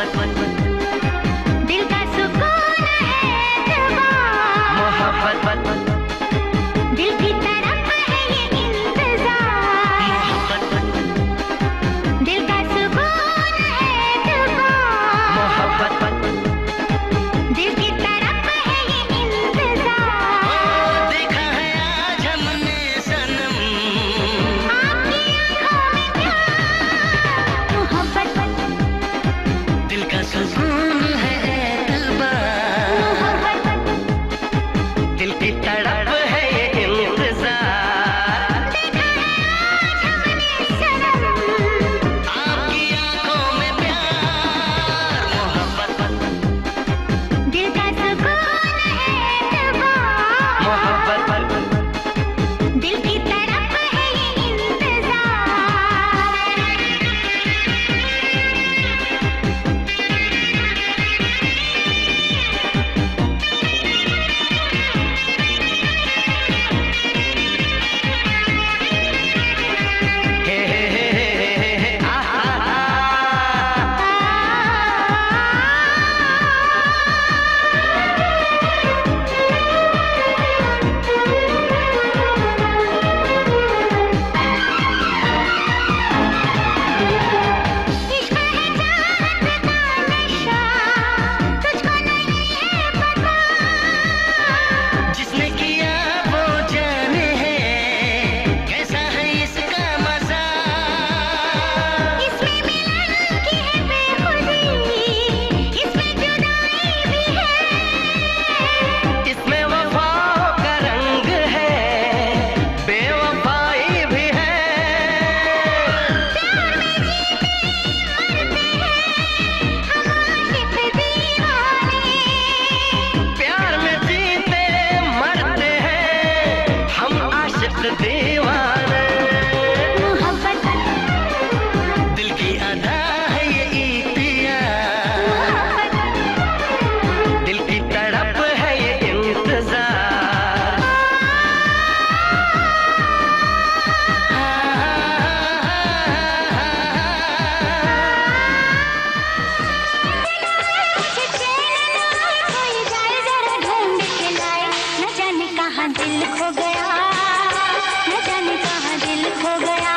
दिल का सुकून है मोहब्बत, दिल की तरफ है ये इंतजार, दिल का सुकून है मोहब्बत, दिल की तरफ है ये इंतजार। देखा है आज हमने सनम आपकी आंखों में प्यार मोहब्बत, दिल का सुकून है एतबार, दिल की तड़प है ये इंतजार। देखा है आज हमने सनम आपकी आंखों में प्यार मोहब्बत, दिल का सुकून है एतबार, मोहब्बत, दिल की तरफ है ये इंतजार। हे हे हे हे आहा इश्क है चाहत का नशा, तुझको नहीं है पता, जिसने किया वो जाने है कैसा है इसका मजा। इसमें मिलन की है बेखुदी, इसमें जुदाई भी है, इसमें वफाओं का रंग है, बेवफाई भी है। प्यार में जीते मरते हैं हम आशिक दीवाने, प्यार में जीते मरते हैं हम आशिक दीवाने। मोहब्बत, दिल की अदा है ये इख्तियार, मोहब्बत, दिल की तड़प है ये इंतजार। मुझे चैन न आए, कोई जाए जरा ढूंढ के लाए, न जाने कहाँ दिल खो गया, न जाने कहाँ दिल खो गया।